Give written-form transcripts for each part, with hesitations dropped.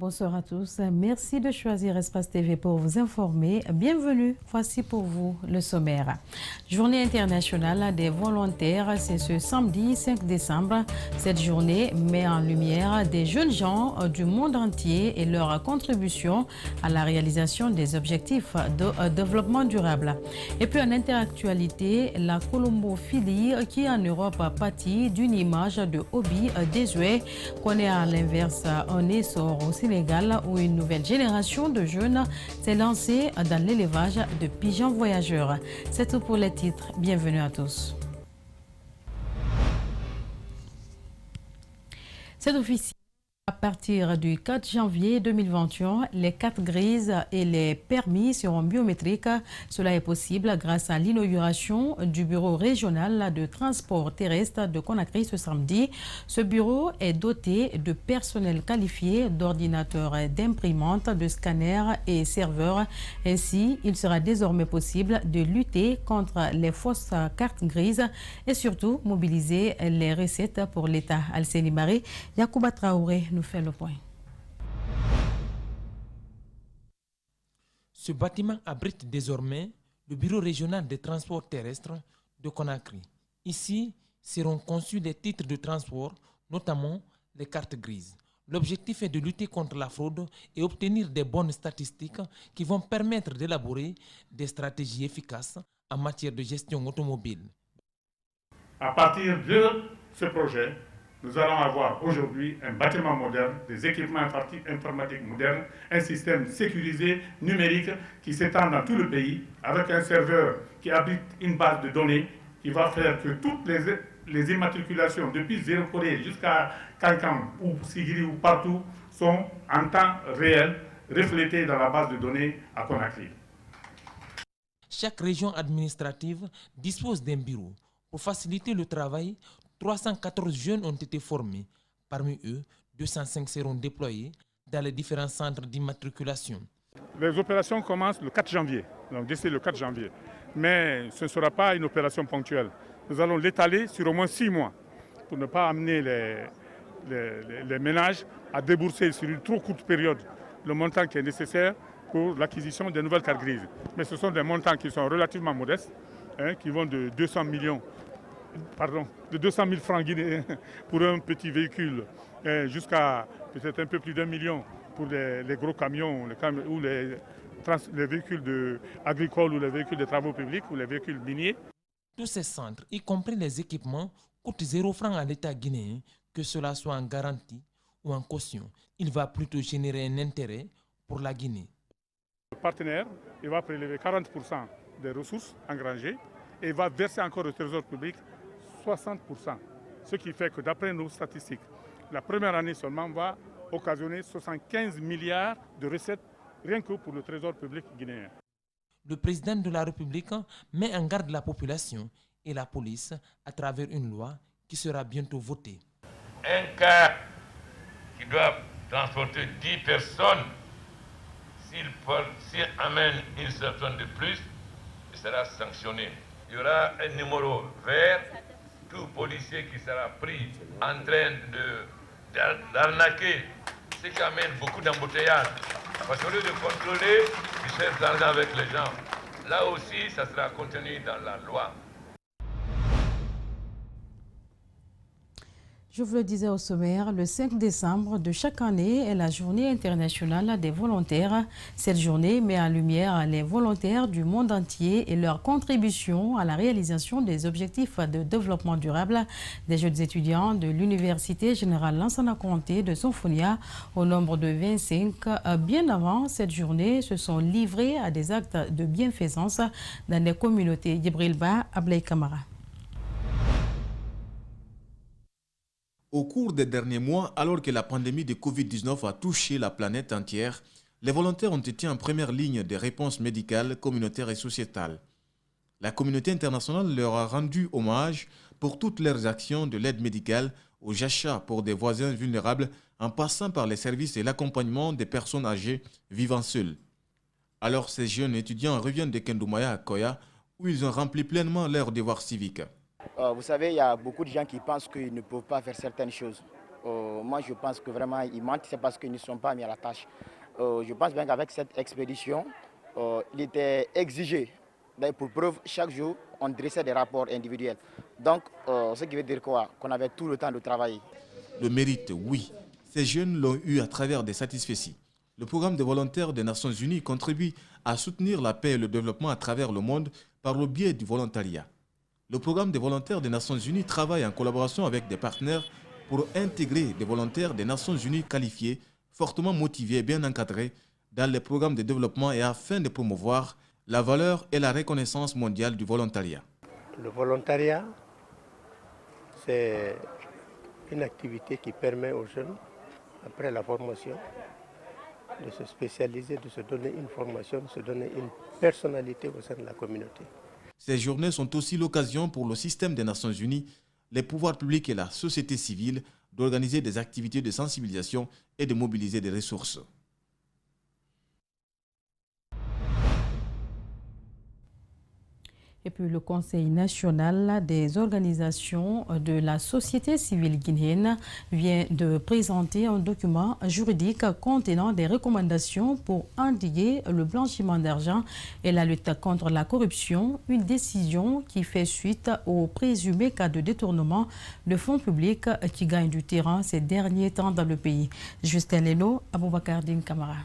Bonsoir à tous. Merci de choisir Espace TV pour vous informer. Bienvenue. Voici pour vous le sommaire. Journée internationale des volontaires, c'est ce samedi 5 décembre. Cette journée met en lumière des jeunes gens du monde entier et leur contribution à la réalisation des objectifs de développement durable. Et puis en interactualité, la colombophilie qui en Europe pâtit d'une image de hobby désuet connaît à l'inverse un essor au Sénégal où une nouvelle génération de jeunes s'est lancée dans l'élevage de pigeons voyageurs. C'est tout pour les titres. Bienvenue à tous. C'est officiel. À partir du 4 janvier 2021, les cartes grises et les permis seront biométriques. Cela est possible grâce à l'inauguration du bureau régional de transport terrestre de Conakry ce samedi. Ce bureau est doté de personnel qualifié, d'ordinateurs, d'imprimantes, de scanners et serveurs. Ainsi, il sera désormais possible de lutter contre les fausses cartes grises et surtout mobiliser les recettes pour l'État. Alcénie Baré, Yacouba Traoré nous fait le point. Ce bâtiment abrite désormais le bureau régional des transports terrestres de Conakry. Ici seront conçus des titres de transport, notamment les cartes grises. L'objectif est de lutter contre la fraude et obtenir des bonnes statistiques qui vont permettre d'élaborer des stratégies efficaces en matière de gestion automobile. À partir de ce projet, nous allons avoir aujourd'hui un bâtiment moderne, des équipements informatiques modernes, un système sécurisé, numérique, qui s'étend dans tout le pays, avec un serveur qui abrite une base de données qui va faire que toutes les immatriculations, depuis Zéro Corée jusqu'à Cancam ou Sigiri ou partout, sont en temps réel reflétées dans la base de données à Conakry. Chaque région administrative dispose d'un bureau. Pour faciliter le travail, 314 jeunes ont été formés. Parmi eux, 205 seront déployés dans les différents centres d'immatriculation. Les opérations commencent le 4 janvier, donc d'ici le 4 janvier. Mais ce ne sera pas une opération ponctuelle. Nous allons l'étaler sur au moins 6 mois pour ne pas amener les ménages à débourser sur une trop courte période le montant qui est nécessaire pour l'acquisition des nouvelles cartes grises. Mais ce sont des montants qui sont relativement modestes, qui vont de 200 000 francs guinéens pour un petit véhicule jusqu'à peut-être un peu plus d'1 million pour les gros camions ou les véhicules agricoles ou les véhicules de travaux publics ou les véhicules miniers. Tous ces centres, y compris les équipements, coûtent 0 francs à l'État guinéen, que cela soit en garantie ou en caution. Il va plutôt générer un intérêt pour la Guinée. Le partenaire, il va prélever 40% des ressources engrangées et il va verser encore au trésor public 60%. Ce qui fait que d'après nos statistiques, la première année seulement va occasionner 75 milliards de recettes rien que pour le trésor public guinéen. Le président de la République met en garde la population et la police à travers une loi qui sera bientôt votée. Un car qui doit transporter 10 personnes, s'il amène une personne de plus, il sera sanctionné. Il y aura un numéro vert. Tout policier qui sera pris en train d'arnaquer, ce qui amène beaucoup d'embouteillages. Parce qu'au lieu de contrôler, ils cherchent d'argent avec les gens. Là aussi, ça sera contenu dans la loi. Je vous le disais au sommaire, le 5 décembre de chaque année est la journée internationale des volontaires. Cette journée met en lumière les volontaires du monde entier et leur contribution à la réalisation des objectifs de développement durable. Des jeunes étudiants de l'Université générale Lansana Conté de Sonfonia, au nombre de 25, bien avant cette journée, se sont livrés à des actes de bienfaisance dans des communautés. Djibril Ba, Ablay Kamara. Au cours des derniers mois, alors que la pandémie de Covid-19 a touché la planète entière, les volontaires ont été en première ligne des réponses médicales, communautaires et sociétales. La communauté internationale leur a rendu hommage pour toutes leurs actions de l'aide médicale aux achats pour des voisins vulnérables en passant par les services et l'accompagnement des personnes âgées vivant seules. Alors ces jeunes étudiants reviennent de Kendoumaya à Koya où ils ont rempli pleinement leur devoir civique. Vous savez, il y a beaucoup de gens qui pensent qu'ils ne peuvent pas faire certaines choses. moi je pense que vraiment ils mentent, c'est parce qu'ils ne sont pas mis à la tâche. Je pense bien qu'avec cette expédition, il était exigé. Pour preuve, chaque jour, on dressait des rapports individuels. Donc, ce qui veut dire quoi? Qu'on avait tout le temps de travailler. Le mérite, oui. Ces jeunes l'ont eu à travers des satisfecits. Le programme des volontaires des Nations Unies contribue à soutenir la paix et le développement à travers le monde par le biais du volontariat. Le programme des volontaires des Nations Unies travaille en collaboration avec des partenaires pour intégrer des volontaires des Nations Unies qualifiés, fortement motivés et bien encadrés dans les programmes de développement et afin de promouvoir la valeur et la reconnaissance mondiale du volontariat. Le volontariat, c'est une activité qui permet aux jeunes, après la formation, de se spécialiser, de se donner une formation, de se donner une personnalité au sein de la communauté. Ces journées sont aussi l'occasion pour le système des Nations Unies, les pouvoirs publics et la société civile d'organiser des activités de sensibilisation et de mobiliser des ressources. Et puis le Conseil national des organisations de la société civile guinéenne vient de présenter un document juridique contenant des recommandations pour endiguer le blanchiment d'argent et la lutte contre la corruption, une décision qui fait suite aux présumés cas de détournement de fonds publics qui gagnent du terrain ces derniers temps dans le pays. Justin Leno, Aboubakar Din Kamara.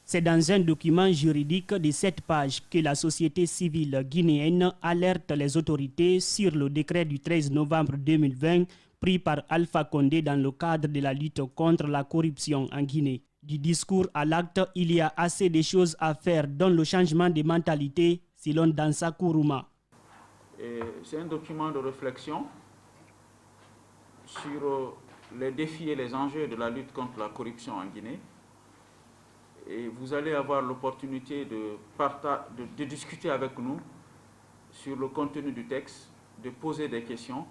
C'est dans un document juridique de 7 pages que la société civile guinéenne alerte les autorités sur le décret du 13 novembre 2020 pris par Alpha Condé dans le cadre de la lutte contre la corruption en Guinée. Du discours à l'acte, il y a assez de choses à faire dans le changement de mentalité, selon Dansa Kourouma. C'est un document de réflexion sur les défis et les enjeux de la lutte contre la corruption en Guinée. Et vous allez avoir l'opportunité de discuter avec nous sur le contenu du texte, de poser des questions.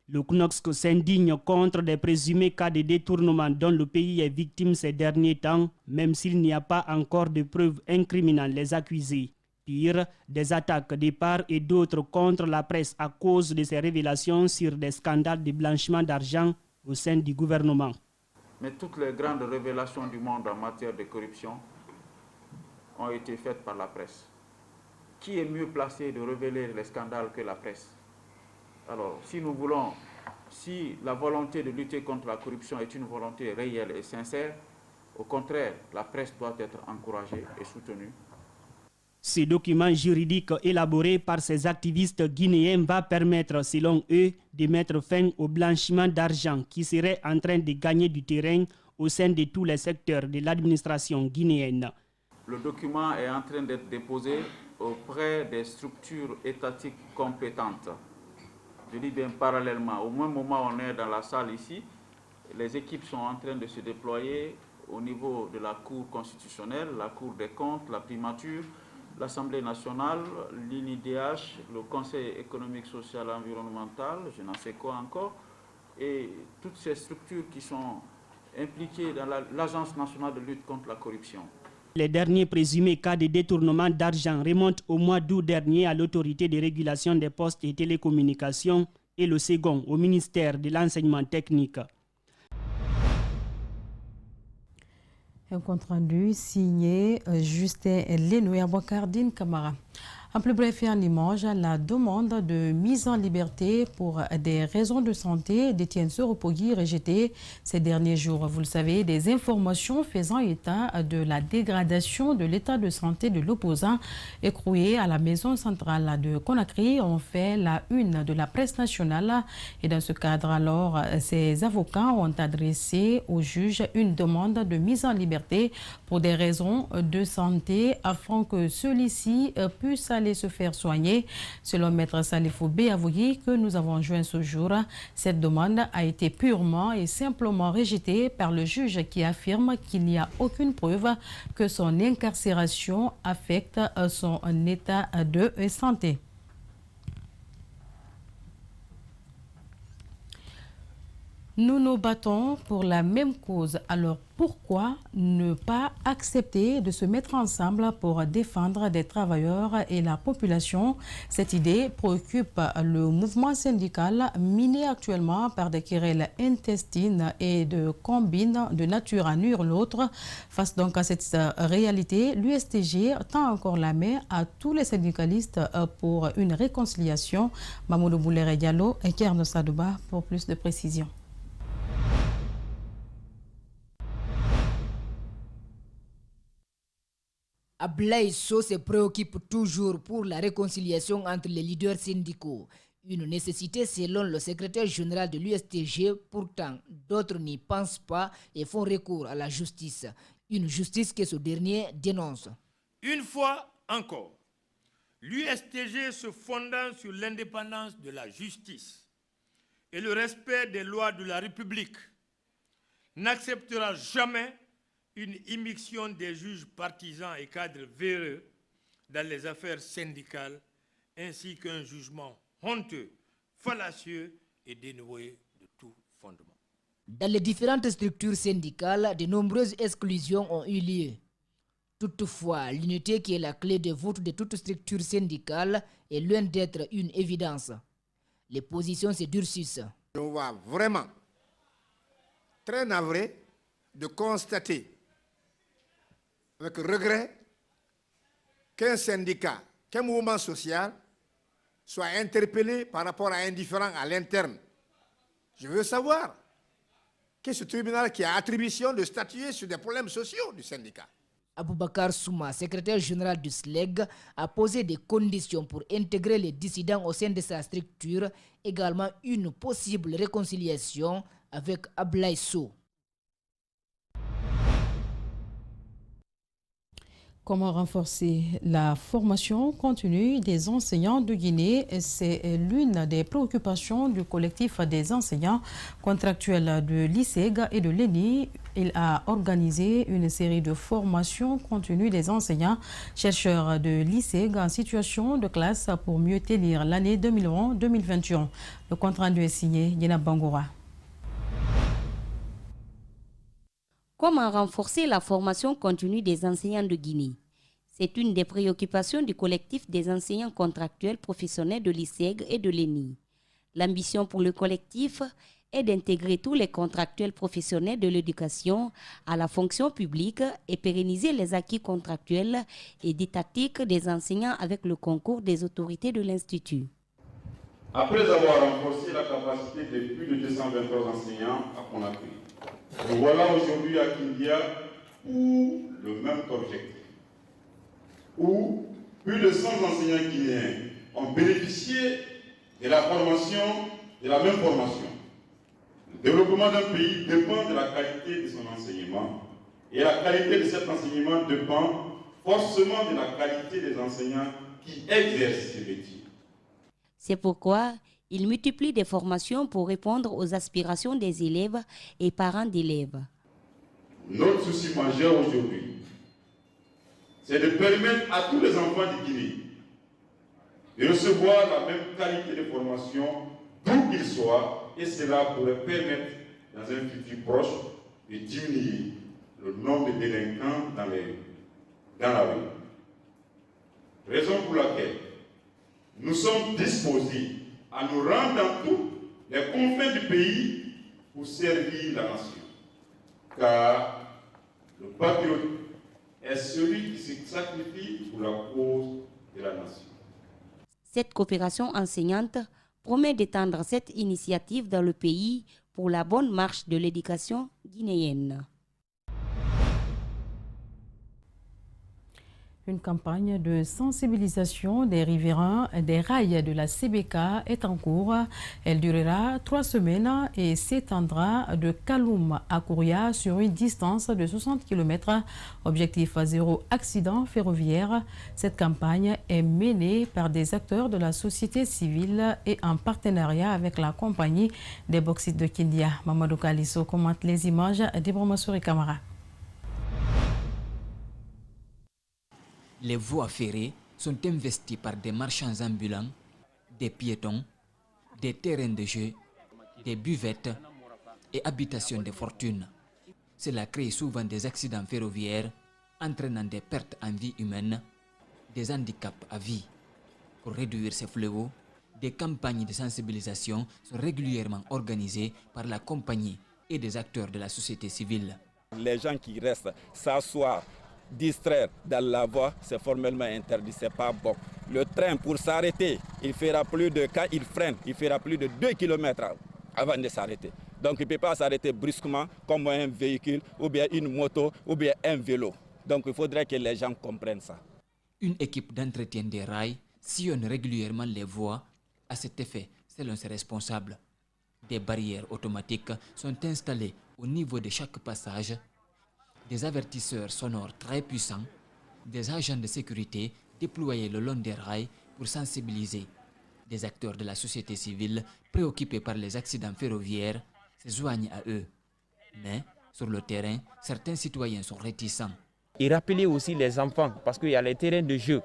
Le CNOSC s'indigne contre des présumés cas de détournement dont le pays est victime ces derniers temps, même s'il n'y a pas encore de preuves incriminant les accusés. Pire, des attaques de part et d'autre contre la presse à cause de ces révélations sur des scandales de blanchiment d'argent au sein du gouvernement. Mais toutes les grandes révélations du monde en matière de corruption ont été faites par la presse. Qui est mieux placé de révéler les scandales que la presse? Alors, si la volonté de lutter contre la corruption est une volonté réelle et sincère, au contraire, la presse doit être encouragée et soutenue. Ce document juridique élaboré par ces activistes guinéens va permettre, selon eux, de mettre fin au blanchiment d'argent qui serait en train de gagner du terrain au sein de tous les secteurs de l'administration guinéenne. Le document est en train d'être déposé auprès des structures étatiques compétentes. Je dis bien parallèlement. Au même moment où on est dans la salle ici, les équipes sont en train de se déployer au niveau de la Cour constitutionnelle, la Cour des comptes, la primature, l'Assemblée nationale, l'INIDH, le Conseil économique, social et environnemental, je n'en sais quoi encore, et toutes ces structures qui sont impliquées dans l'Agence nationale de lutte contre la corruption. Les derniers présumés cas de détournement d'argent remontent au mois d'août dernier à l'autorité de régulation des postes et télécommunications et le second au ministère de l'enseignement technique. Un compte-rendu signé Justin Leno et Aboubakar Din Kamara. En plus bref et en image, la demande de mise en liberté pour des raisons de santé d'Étienne Soropogui rejetée ces derniers jours. Vous le savez, des informations faisant état de la dégradation de l'état de santé de l'opposant écroué à la maison centrale de Conakry ont fait la une de la presse nationale. Et dans ce cadre, alors, ces avocats ont adressé au juge une demande de mise en liberté pour des raisons de santé afin que celui-ci puisse aller se faire soigner. Selon Maître Salifou Béavougui, que nous avons joint ce jour, cette demande a été purement et simplement rejetée par le juge qui affirme qu'il n'y a aucune preuve que son incarcération affecte son état de santé. Nous nous battons pour la même cause. Alors pourquoi ne pas accepter de se mettre ensemble pour défendre des travailleurs et la population? Cette idée préoccupe le mouvement syndical miné actuellement par des querelles intestines et de combines de nature à nuire l'autre. Face donc à cette réalité, l'USTG tend encore la main à tous les syndicalistes pour une réconciliation. Mamoudou Boulere Diallo et Kerno Sadouba pour plus de précisions. Ablaye Sow se préoccupe toujours pour la réconciliation entre les leaders syndicaux. Une nécessité selon le secrétaire général de l'USTG, pourtant d'autres n'y pensent pas et font recours à la justice. Une justice que ce dernier dénonce. Une fois encore, l'USTG se fondant sur l'indépendance de la justice et le respect des lois de la République n'acceptera jamais une immixtion des juges partisans et cadres véreux dans les affaires syndicales, ainsi qu'un jugement honteux, fallacieux et dénué de tout fondement. Dans les différentes structures syndicales, de nombreuses exclusions ont eu lieu. Toutefois, l'unité qui est la clé de voûte de toute structure syndicale est loin d'être une évidence. Les positions se durcissent. On va vraiment très navré de constater avec regret qu'un syndicat, qu'un mouvement social soit interpellé par rapport à un différend à l'interne. Je veux savoir qu'est ce tribunal qui a attribution de statuer sur des problèmes sociaux du syndicat. Aboubakar Souma, secrétaire général du SLEG, a posé des conditions pour intégrer les dissidents au sein de sa structure, également une possible réconciliation avec Ablaye Sow. Comment renforcer la formation continue des enseignants de Guinée? C'est l'une des préoccupations du collectif des enseignants contractuels de l'ISEG et de l'ENI. Il a organisé une série de formations continues des enseignants chercheurs de l'ISEG en situation de classe pour mieux tenir l'année 2020-2021. Le compte rendu est signé Yena Bangoura. Comment renforcer la formation continue des enseignants de Guinée? C'est une des préoccupations du collectif des enseignants contractuels professionnels de l'ISEG et de l'ENI. L'ambition pour le collectif est d'intégrer tous les contractuels professionnels de l'éducation à la fonction publique et pérenniser les acquis contractuels et didactiques des enseignants avec le concours des autorités de l'Institut. Après avoir renforcé la capacité de plus de 223 enseignants à Conakry, nous voilà aujourd'hui à Kindia pour le même objectif, où plus de 100 enseignants guinéens ont bénéficié de la formation, de la même formation. Le développement d'un pays dépend de la qualité de son enseignement, et la qualité de cet enseignement dépend forcément de la qualité des enseignants qui exercent ce métier. C'est pourquoi il multiplie des formations pour répondre aux aspirations des élèves et parents d'élèves. Notre souci majeur aujourd'hui, c'est de permettre à tous les enfants de Guinée de recevoir la même qualité de formation d'où qu'ils soient, et cela pourrait permettre, dans un futur proche, de diminuer le nombre de délinquants dans la rue. Raison pour laquelle nous sommes disposés à nous rendre dans tous les confins du pays pour servir la nation. Car le patriote est celui qui se sacrifie pour la cause de la nation. Cette coopération enseignante promet d'étendre cette initiative dans le pays pour la bonne marche de l'éducation guinéenne. Une campagne de sensibilisation des riverains des rails de la CBK est en cours. Elle durera 3 semaines et s'étendra de Kaloum à Kouria sur une distance de 60 km. Objectif 0 accident ferroviaire. Cette campagne est menée par des acteurs de la société civile et en partenariat avec la compagnie des bauxites de Kindia. Mamadou Kalisso commente les images d'Ibrahima Souri Kamara. Les voies ferrées sont investies par des marchands ambulants, des piétons, des terrains de jeu, des buvettes, et habitation des fortunes. Cela crée souvent des accidents ferroviaires, entraînant des pertes en vie humaine, des handicaps à vie. Pour réduire ces fléaux, des campagnes de sensibilisation sont régulièrement organisées par la compagnie et des acteurs de la société civile. Les gens qui restent s'asseoir, distraire dans la voie, c'est formellement interdit, c'est pas bon. Le train, pour s'arrêter, quand il freine, il fera plus de 2 km avant de s'arrêter. Donc il ne peut pas s'arrêter brusquement comme un véhicule, ou bien une moto, ou bien un vélo. Donc il faudrait que les gens comprennent ça. Une équipe d'entretien des rails sillonne régulièrement les voies à cet effet, selon ses responsables. Des barrières automatiques sont installées au niveau de chaque passage, des avertisseurs sonores très puissants, des agents de sécurité déployés le long des rails pour sensibiliser. Des acteurs de la société civile préoccupés par les accidents ferroviaires se joignent à eux. Mais, sur le terrain, certains citoyens sont réticents. Et rappeler aussi les enfants, parce qu'il y a les terrains de jeu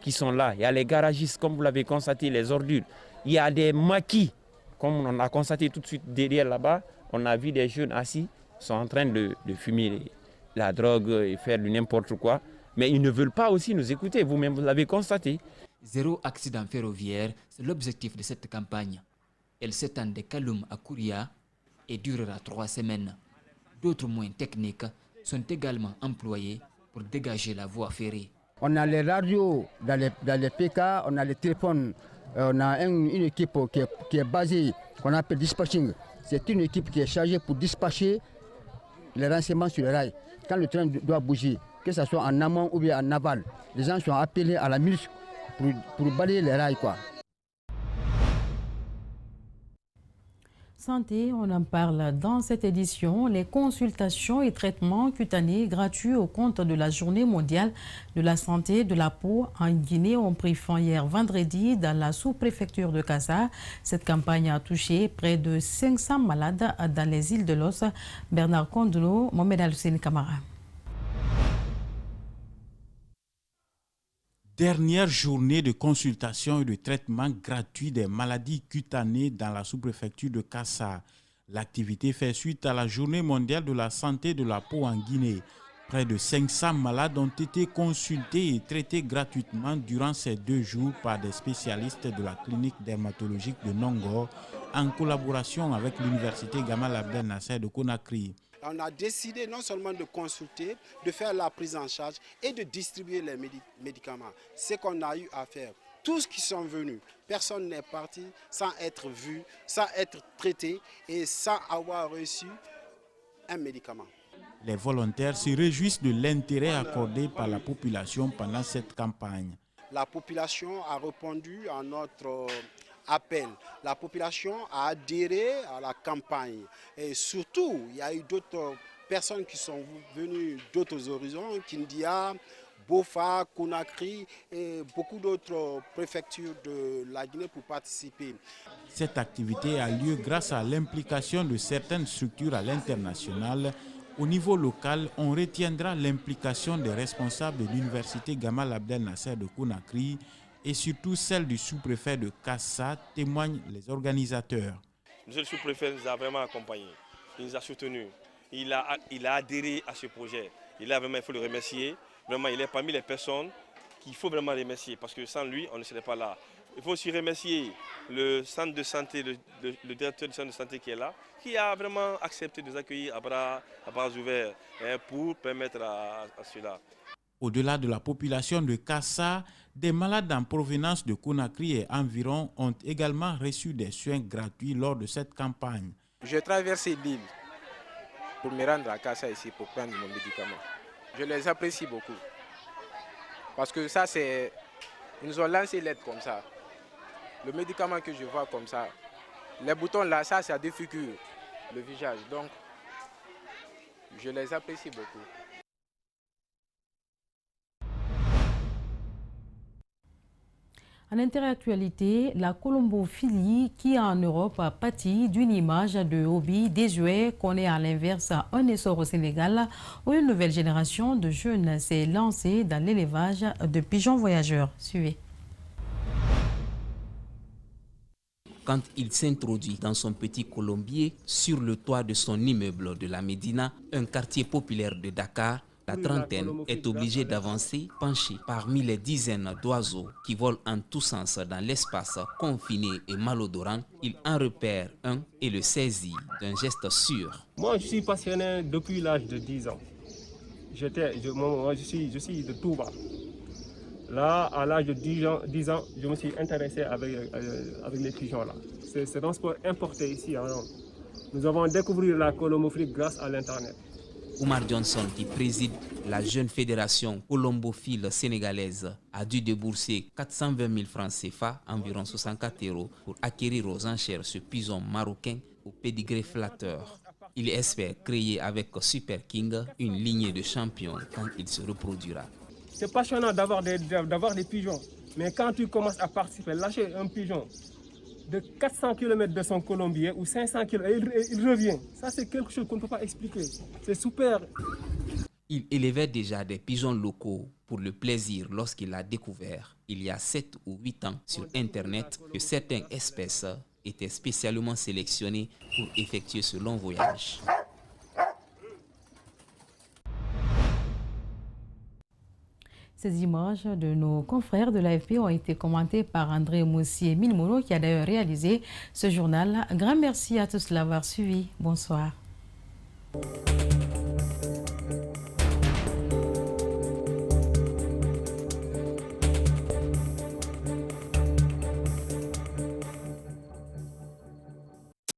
qui sont là, il y a les garagistes, comme vous l'avez constaté, les ordures, il y a des maquis, comme on a constaté tout de suite derrière là-bas, on a vu des jeunes assis, sont en train de fumer la drogue et faire du n'importe quoi, mais ils ne veulent pas aussi nous écouter, vous-même vous l'avez constaté. Zéro accident ferroviaire, c'est l'objectif de cette campagne. Elle s'étend de Kaloum à Kouria et durera 3 semaines. D'autres moyens techniques sont également employés pour dégager la voie ferrée. On a les radios dans les PK, on a les téléphones, on a une équipe qui est basée, qu'on appelle dispatching. C'est une équipe qui est chargée pour dispatcher les renseignements sur les rails. Quand le train doit bouger, que ce soit en amont ou bien en aval, les gens sont appelés à la minute pour balayer les rails, quoi. Santé, on en parle dans cette édition. Les consultations et traitements cutanés gratuits au compte de la Journée mondiale de la santé de la peau en Guinée ont pris fin hier vendredi dans la sous-préfecture de Kassa. Cette campagne a touché près de 500 malades dans les îles de Los. Bernard Kondoulo, Mohamed Al-Hussein Kamara. Dernière journée de consultation et de traitement gratuit des maladies cutanées dans la sous-préfecture de Kassa. L'activité fait suite à la Journée mondiale de la santé de la peau en Guinée. Près de 500 malades ont été consultés et traités gratuitement durant ces 2 jours par des spécialistes de la clinique dermatologique de Nongor en collaboration avec l'université Gamal Abdel Nasser de Conakry. On a décidé non seulement de consulter, de faire la prise en charge et de distribuer les médicaments. C'est qu'on a eu à faire. Tous qui sont venus, personne n'est parti sans être vu, sans être traité et sans avoir reçu un médicament. Les volontaires se réjouissent de l'intérêt accordé par la population pendant cette campagne. La population a répondu à notre appel. La population a adhéré à la campagne. Et surtout, il y a eu d'autres personnes qui sont venues d'autres horizons, Kindia, Bofa, Conakry et beaucoup d'autres préfectures de la Guinée pour participer. Cette activité a lieu grâce à l'implication de certaines structures à l'international. Au niveau local, on retiendra l'implication des responsables de l'université Gamal Abdel Nasser de Conakry et surtout celle du sous-préfet de Kassa, témoignent les organisateurs. Monsieur le sous-préfet nous a vraiment accompagnés, il nous a soutenus, il a adhéré à ce projet. Il faut le remercier, vraiment il est parmi les personnes qu'il faut vraiment remercier parce que sans lui on ne serait pas là. Il faut aussi remercier le centre de santé, le directeur du centre de santé qui est là, qui a vraiment accepté de nous accueillir à bras ouverts pour permettre à cela. Au-delà de la population de Kassa, des malades en provenance de Conakry et environ ont également reçu des soins gratuits lors de cette campagne. J'ai traversé l'île pour me rendre à Kassa ici pour prendre mon médicament. Je les apprécie beaucoup. Parce que ça, c'est... Ils nous ont lancé l'aide comme ça. Le médicament que je vois comme ça, les boutons là, ça défigure le visage. Donc, je les apprécie beaucoup. En interactualité, la colombophilie qui en Europe a pâti d'une image de hobby désuet connaît à l'inverse un essor au Sénégal où une nouvelle génération de jeunes s'est lancée dans l'élevage de pigeons voyageurs. Suivez. quand il s'introduit dans son petit colombier sur le toit de son immeuble de la Médina, un quartier populaire de Dakar. La trentaine est obligée d'avancer penchée parmi les dizaines d'oiseaux qui volent en tous sens dans l'espace confiné et malodorant. Il en repère un et le saisit d'un geste sûr. Moi, je suis passionné depuis l'âge de 10 ans. Je suis de Touba. Là, à l'âge de 10 ans, je me suis intéressé avec les pigeons-là. C'est un sport importé ici. Nous avons découvert la colomophilie grâce à l'Internet. Oumar Johnson, qui préside la jeune fédération colombophile sénégalaise, a dû débourser 420 000 francs CFA, environ 64 €, pour acquérir aux enchères ce pigeon marocain au pédigré flatteur. Il espère créer avec Super King une lignée de champions quand il se reproduira. C'est passionnant d'avoir des pigeons, mais quand tu commences à participer, lâcher un pigeon de 400 km de son colombier ou 500 km, et il revient. Ça, c'est quelque chose qu'on ne peut pas expliquer. C'est super. Il élevait déjà des pigeons locaux pour le plaisir lorsqu'il a découvert, il y a 7 ou 8 ans, sur Internet, que certaines espèces étaient spécialement sélectionnées pour effectuer ce long voyage. Ces images de nos confrères de l'AFP ont été commentées par André Moussier-Milmono qui a d'ailleurs réalisé ce journal. Grand merci à tous de l'avoir suivi. Bonsoir.